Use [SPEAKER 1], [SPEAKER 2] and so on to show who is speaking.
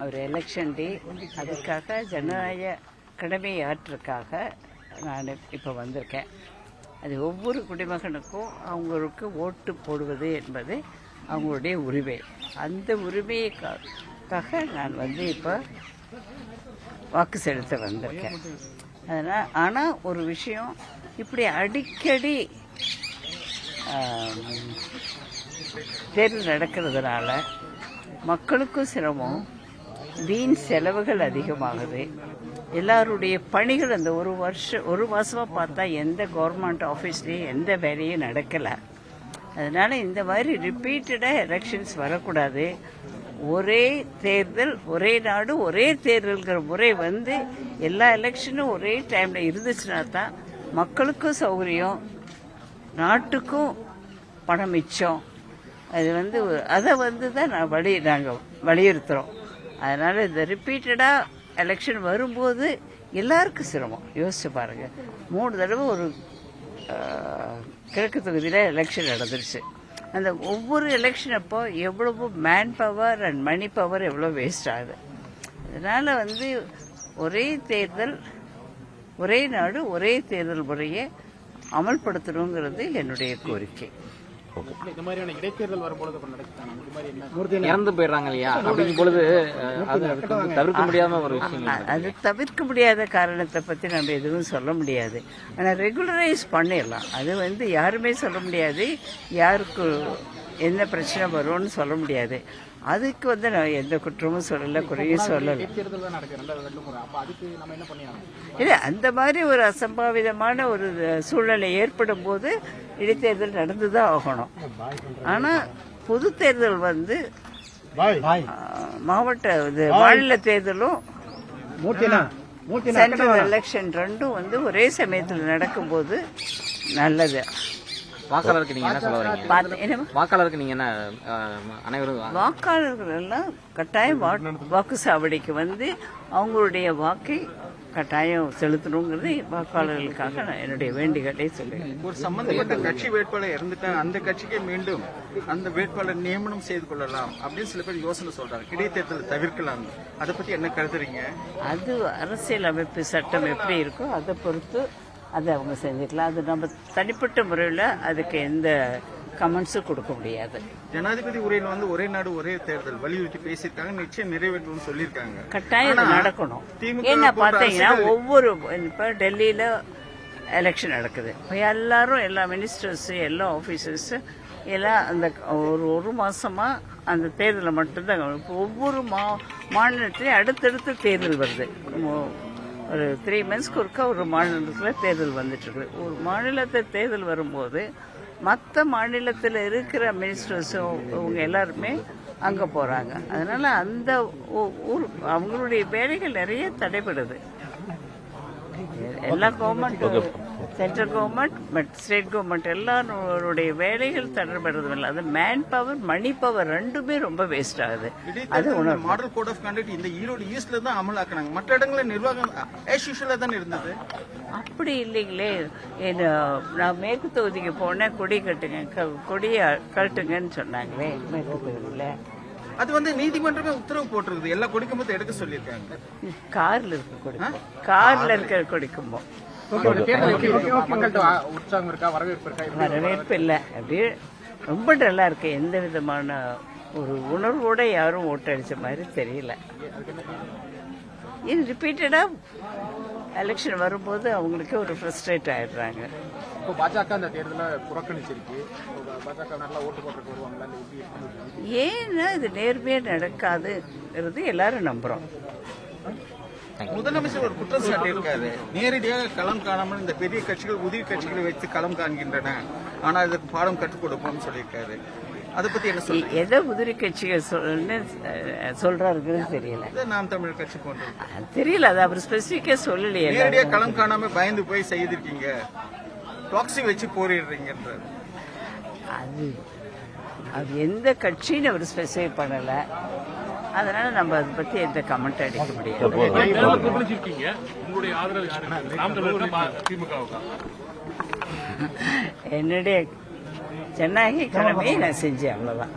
[SPEAKER 1] ஒரு எலெக்ஷன் டே, அதுக்காக ஜனநாயக கடமையாற்றுக்காக நான் இப்போ வந்திருக்கேன். அது ஒவ்வொரு குடிமகனுக்கும் அவங்களுக்கு ஓட்டு போடுவது என்பது அவங்களுடைய உரிமை. அந்த உரிமைக்காக நான் இப்போ வாக்கு செலுத்த வந்திருக்கேன். அதனால் ஆனால் ஒரு விஷயம், இப்படி அடிக்கடி தேர்வு நடக்கிறதுனால மக்களுக்கும் சிரமம், வீண் செலவுகள் அதிகமாகுது. எல்லாருடைய பணிகள் அந்த ஒரு மாதமாக பார்த்தா எந்த கவர்மெண்ட் ஆஃபீஸ்லேயும் எந்த வேலையும் நடக்கலை. அதனால் இந்த மாதிரி ரிப்பீட்டடாக எலெக்ஷன்ஸ் வரக்கூடாது. ஒரே தேர்தல், ஒரே நாடு, ஒரே தேர்தல்கிற முறை எல்லா எலெக்ஷனும் ஒரே டைமில் இருந்துச்சுன்னா தான் மக்களுக்கும் சௌகரியம், நாட்டுக்கும் பணம் மிச்சம். அது அதை தான் நாங்கள் வலியுறுத்துகிறோம். அதனால் இந்த ரிப்பீட்டடாக எலெக்ஷன் வரும்போது எல்லாருக்கும் சிரமம். யோசிச்சு பாருங்கள், 3 தடவை ஒரு கிழக்கு தொகுதியில் எலெக்ஷன் நடந்துருச்சு. அந்த ஒவ்வொரு எலெக்ஷன் அப்போ எவ்வளவு man power and money power எவ்வளோ வேஸ்ட் ஆகுது. அதனால் ஒரே தேர்தல், ஒரே நாடு, ஒரே தேர்தல் முறையை அமல்படுத்தணுங்கிறது என்னுடைய கோரிக்கை.
[SPEAKER 2] இறந்து போயிடுறாங்க இல்லையா, அப்படிங்கும் பொழுது தவிர்க்க முடியாத ஒரு விஷயம்.
[SPEAKER 1] அது தவிர்க்க முடியாத காரணத்தை பற்றி நம்ம எதுவும் சொல்ல முடியாது. ஆனால் ரெகுலரைஸ் பண்ணிடலாம். அது யாருமே சொல்ல முடியாது யாருக்கு என்ன பிரச்சனை வரும்னு சொல்ல முடியாது. அதுக்கு நான் எந்த குற்றமும் சொல்லலை, குறையும் சொல்லலை. இல்லை, அந்த மாதிரி ஒரு அசம்பாவிதமான ஒரு சூழ்நிலை ஏற்படும் போது இடைத்தேர்தல் நடந்துதான் ஆகணும். ஆனால் பொது தேர்தல் மாவட்ட மாநில தேர்தலும் சென்ட்ரல் எலெக்ஷன் ரெண்டும் ஒரே சமயத்தில் நடக்கும்போது நல்லது.
[SPEAKER 2] வாக்காளருக்கு நீங்க என்ன சொல்ல வரீங்க? வாக்காளருக்கு நீங்க என்ன, அனைவரும்
[SPEAKER 1] வாக்காளர்கள் எல்லாம் கட்டாயம் வாக்கு சாவடிக்கு அவங்களுடைய வாக்கை கட்டாயம் செலுத்தணுங்கிறது வாக்காளர்களுக்காக நான் என்னுடைய வேண்டுகோளை சொல்லுவேன்.
[SPEAKER 3] ஒரு சம்பந்தப்பட்ட கட்சி வேட்பாளர் இறந்துட்டா அந்த கட்சிக்கு மீண்டும் அந்த வேட்பாளர் நியமனம் செய்து கொள்ளலாம் அப்படின்னு சில பேர் யோசனை சொல்றாங்க. இடைத்தேர்தல் தவிர்க்கலாம். அதை பத்தி என்ன கருதுறீங்க?
[SPEAKER 1] அது அரசியல் அமைப்பு சட்டம் எப்படி இருக்கோ அதை பொறுத்து அதை அவங்க செஞ்சுக்கலாம். அது நம்ம தனிப்பட்ட முறையில் அதுக்கு எந்த கமெண்ட்ஸும் கொடுக்க முடியாது.
[SPEAKER 3] ஜனாதிபதி உரையில் ஒரே நாடு ஒரே தேர்தல் வலியுறுத்தி பேசியிருக்காங்க. நிச்சயம் நிறைவேற்றணும்னு சொல்லியிருக்காங்க.
[SPEAKER 1] கட்டாயம் நடக்கணும். என்ன பார்த்தீங்கன்னா இப்போ டெல்லியில் எலெக்ஷன் நடக்குது. இப்போ எல்லா மினிஸ்டர்ஸு, எல்லா ஆஃபீஸர்ஸு எல்லாம் அந்த ஒரு மாதமாக அந்த தேர்தலை மட்டும்தான். இப்போ ஒவ்வொரு மாநிலத்திலையும் அடுத்தடுத்து தேர்தல் வருது. ஒரு 3 மந்த்ஸ்க்கு ஒருக்கா ஒரு மாநிலத்தில் தேர்தல் வந்துட்டுருக்கு. ஒரு மாநிலத்தில் தேர்தல் வரும்போது மற்ற மாநிலத்தில் இருக்கிற மினிஸ்டர்ஸும் இவங்க எல்லாருமே அங்கே போகிறாங்க. அதனால் அந்த அவங்களுடைய வேலைகள் நிறைய தடைபடுது. எல்லா government, central government, state government எல்லாருடைய வேலைகள் தடைபடுறது இல்லை. அது மேன் பவர், மணி பவர் ரெண்டுமே ரொம்ப வேஸ்ட் ஆகுது. அது
[SPEAKER 3] மாடல் கோட் ஆஃப் கண்டக்ட் இந்த ஈரோடு ஈஸ்ட்ல தான் அமலாக்குனாங்க. மற்ற இடங்களில் நிர்வாகம் ஆஸ் யூஷுவலா தான் இருந்தது.
[SPEAKER 1] அப்படி இல்லைங்களே. நான் மேற்கு தொகுதிக்கு போனேன், கொடியை கட்டுங்கன்னு சொன்னாங்களே மேற்கு தொகுதியில்.
[SPEAKER 3] அது நீதிமன்றமே உத்தரவு போட்டிருக்குது. எல்லா கொடிக்கும்போது எடுக்க சொல்லியிருக்காங்க.
[SPEAKER 1] கார்ல இருக்க கொடிக்கும், கார்ல இருக்கிற கொடிக்கும்போது வரவேற்பு இல்லை. அப்படியே ரொம்ப நல்லா இருக்கு. எந்த விதமான ஒரு உணர்வோட யாரும் ஓட்டடிச்ச மாதிரி தெரியல. இது ரிப்பீட்டடா எலெக்ஷன் வரும்போது அவங்களுக்கு ஒரு ஃப்ரஸ்ட்ரேட் ஆயிடுறாங்க.
[SPEAKER 4] பாஜக அந்த தேர்தலை புறக்கணிச்சிருக்கு. பாஜக நல்லா ஓட்டு போட்டு வருவாங்களா?
[SPEAKER 1] ஏன்னா இது நேர்மையா நடக்காதுங்கிறது எல்லாரும் நம்புறோம்.
[SPEAKER 3] முதலமைச்சர் ஒரு குற்றம் சாட்டியிருக்காரு. நேரடியாக களம் காணாமல் இந்த பெரிய கட்சிகள் உதவி கட்சிகளை வைத்து களம் காண்கின்றன, ஆனால் இதுக்கு பாடம் கற்றுக் கொடுப்போம்னு சொல்லியிருக்காரு. அதை பத்தி என்ன சொல்றீங்க?
[SPEAKER 1] எதை உதிரி கட்சிகள் சொல்றாருன்னு தெரியல.
[SPEAKER 3] நாம் தமிழர் கட்சி போன்றது
[SPEAKER 1] தெரியல. அது அவர் ஸ்பெசிபிக்கா சொல்லலையே.
[SPEAKER 3] நேரடியாக களம் காணாம பயந்து போய் செய்திருக்கீங்க, டாக்ஸி வச்சு போரிடுறீங்கன்றாரு.
[SPEAKER 1] அது எந்த கட்சின்னு அவர் ஸ்பெசிஃபை பண்ணல. அதனால நம்ம அதை பத்தி எந்த கமெண்ட் அடிக்க முடியாது. என்னுடைய ஜனநாயக கடமையை நான் செஞ்சேன், அவ்வளவுதான்.